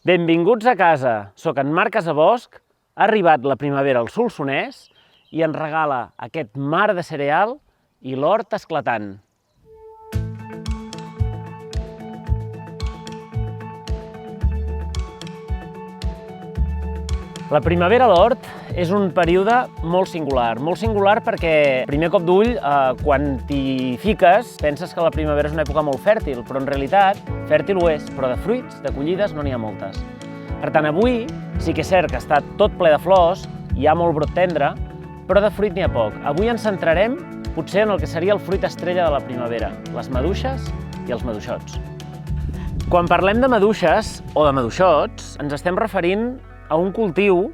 Benvinguts a casa, soc en Marc Casabosc, ha arribat la primavera al Solsonès i ens regala aquest mar de cereal i l'hort esclatant. La primavera a l'hort és un període molt singular perquè, primer cop d'ull, quan t'hi fiques, penses que la primavera és una època molt fèrtil, però en realitat fèrtil ho és, però de fruits, de collides, no n'hi ha moltes. Per tant, avui sí que és cert que està tot ple de flors, hi ha molt brot tendre, però de fruit n'hi ha poc. Avui ens centrarem potser en el que seria el fruit estrella de la primavera, les maduixes i els maduixots. Quan parlem de maduixes o de maduixots, ens estem referint a un cultiu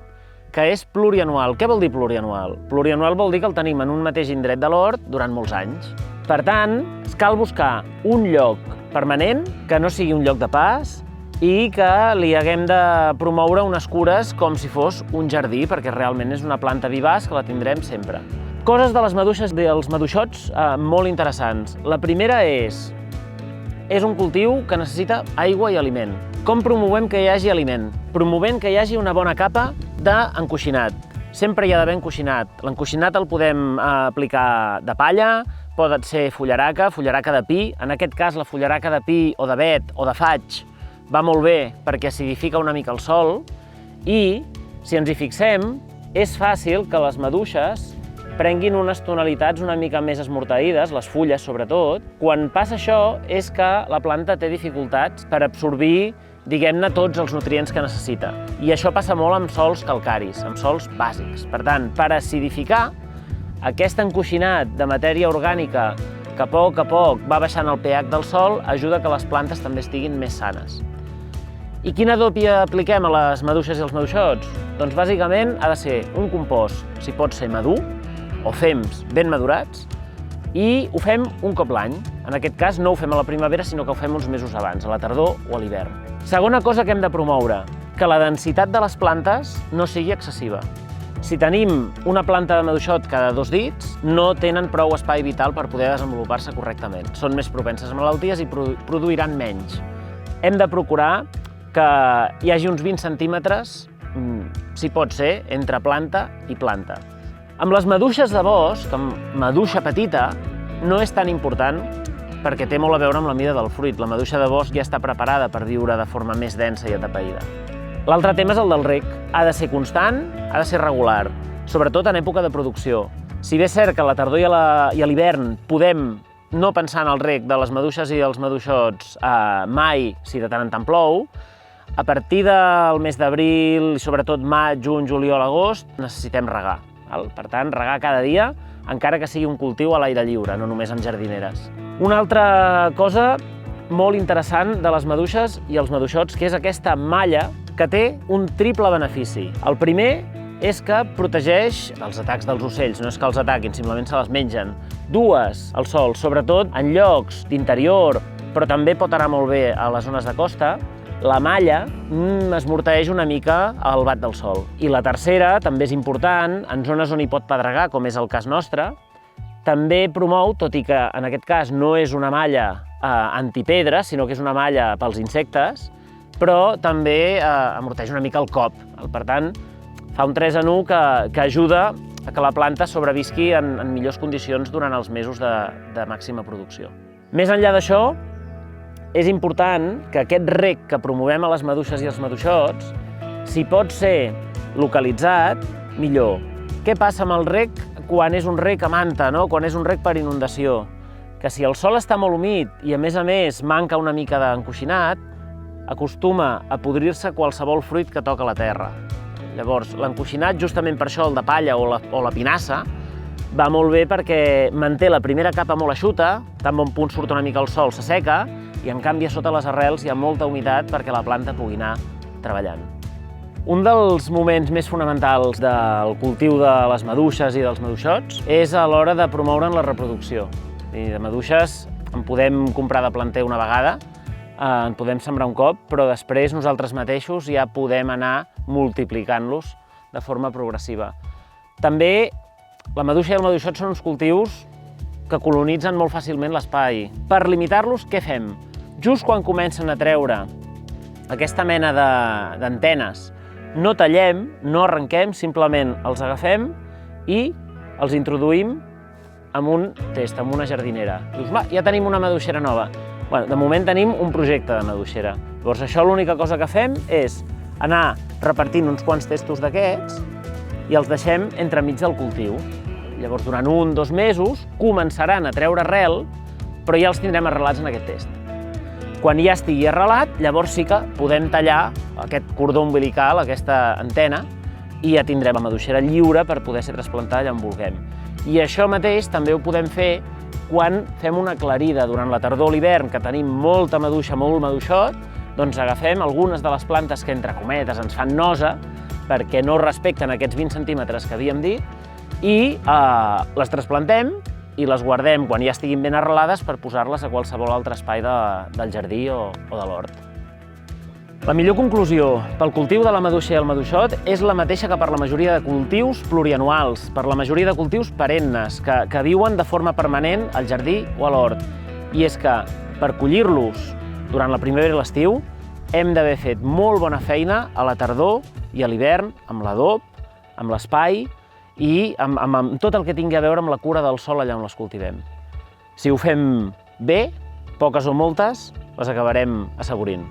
que és plurianual. Què vol dir plurianual? Plurianual vol dir que el tenim en un mateix indret de l'hort durant molts anys. Per tant, cal buscar un lloc permanent, que no sigui un lloc de pas, i que li haguem de promoure unes cures com si fos un jardí, perquè realment és una planta vivaç que la tindrem sempre. Coses de les maduixes i els maduixots molt interessants. La primera és un cultiu que necessita aigua i aliment. Com promovem que hi hagi aliment? Promovent que hi hagi una bona capa d'encoixinat. Sempre hi ha d'haver encoixinat. L'encoixinat el podem aplicar de palla, pot ser fullaraca de pi. En aquest cas, la fullaraca de pi o d'avet o de faig va molt bé perquè acidifica una mica el sòl i, si ens hi fixem, és fàcil que les maduixes prenguin unes tonalitats una mica més esmorteïdes, les fulles sobretot. Quan passa això és que la planta té dificultats per absorbir, diguem-ne, tots els nutrients que necessita. I això passa molt amb sòls calcaris, amb sòls bàsics. Per tant, per acidificar, aquest encoixinat de matèria orgànica que a poc va baixant el pH del sòl ajuda que les plantes també estiguin més sanes. I quina dopi apliquem a les maduixes i els maduixots? Doncs bàsicament ha de ser un compost, si pot ser madur, o fems ben madurats, i ho fem un cop l'any. En aquest cas no ho fem a la primavera, sinó que ho fem uns mesos abans, a la tardor o a l'hivern. Segona cosa que hem de promoure, que la densitat de les plantes no sigui excessiva. Si tenim una planta de maduixot cada 2 dits, no tenen prou espai vital per poder desenvolupar-se correctament. Són més propenses a malalties i produiran menys. Hem de procurar que hi hagi uns 20 centímetres, si pot ser, entre planta i planta. Amb les maduixes de bosc, amb maduixa petita, no és tan important perquè té molt a veure amb la mida del fruit. La maduixa de bosc ja està preparada per viure de forma més densa i atapeïda. L'altre tema és el del reg. Ha de ser constant, ha de ser regular, sobretot en època de producció. Si bé és cert que a la tardor i a l'hivern podem no pensar en el reg de les maduixes i els maduixots mai, si de tant en tant plou, a partir del mes d'abril, i sobretot maig, juny, juliol, agost, necessitem regar. Per tant, regar cada dia, encara que sigui un cultiu a l'aire lliure, no només en jardineres. Una altra cosa molt interessant de les maduixes i els maduixots, que és aquesta malla que té un triple benefici. El primer és que protegeix dels atacs dels ocells, no és que els ataquin, simplement se les mengen. Dues, el sol, sobretot en llocs d'interior, però també pot anar molt bé a les zones de costa, la malla esmorteeix una mica el bat del sol. I la tercera, també és important, en zones on hi pot pedregar, com és el cas nostre, també promou, tot i que en aquest cas no és una malla antipedra, sinó que és una malla pels insectes, però també amorteix una mica el cop. Per tant, fa un 3 en 1 que ajuda a que la planta sobrevisqui en millors condicions durant els mesos de màxima producció. Més enllà d'això, és important que aquest reg que promovem a les maduixes i els maduixots, si pot ser localitzat, millor. Què passa amb el reg quan és un reg a manta, quan és un reg per inundació? Que si el sòl està molt humit i a més manca una mica d'encoixinat, acostuma a podrir-se qualsevol fruit que toca la terra. Llavors, l'encoixinat, justament per això, el de palla o la pinassa, va molt bé perquè manté la primera capa molt eixuta, tan bon punt surt una mica el sol, s'asseca, i en canvi a sota les arrels hi ha molta humitat perquè la planta pugui anar treballant. Un dels moments més fonamentals del cultiu de les maduixes i dels maduixots és a l'hora de promoure'n la reproducció. I de maduixes en podem comprar de planter una vegada, en podem sembrar un cop, però després nosaltres mateixos ja podem anar multiplicant-los de forma progressiva. També la maduixa i el maduixot són uns cultius que colonitzen molt fàcilment l'espai. Per limitar-los, què fem? Just quan comencen a treure aquesta mena d'antenes. No tallem, no arrenquem, simplement els agafem i els introduïm en un test, en una jardinera. Dius, va, ja tenim una maduixera nova. Bueno, de moment tenim un projecte de maduixera. Llavors això l'única cosa que fem és anar repartint uns quants testos d'aquests i els deixem entremig del cultiu. Llavors, durant 1 o 2 mesos, començaran a treure arrel, però ja els tindrem arrelats en aquest test. Quan ja estigui arrelat, llavors sí que podem tallar aquest cordó umbilical, aquesta antena, i ja tindrem la maduixera lliure per poder ser trasplantada allà on vulguem. I això mateix també ho podem fer quan fem una aclarida durant la tardor o l'hivern, que tenim molta maduixa, molt maduixot, doncs agafem algunes de les plantes que, entre cometes, ens fan nosa, perquè no respecten aquests 20 centímetres que havíem dit, i les trasplantem i les guardem quan ja estiguin ben arrelades per posar-les a qualsevol altre espai del jardí o de l'hort. La millor conclusió pel cultiu de la maduixa i el maduixot és la mateixa que per la majoria de cultius plurianuals, per la majoria de cultius perennes, que viuen de forma permanent al jardí o a l'hort. I és que per collir-los durant la primavera i l'estiu hem d'haver fet molt bona feina a la tardor i a l'hivern, amb l'adob, amb l'espai i amb tot el que tingui a veure amb la cura del sòl allà on les cultivem. Si ho fem bé, poques o moltes, les acabarem assaborint.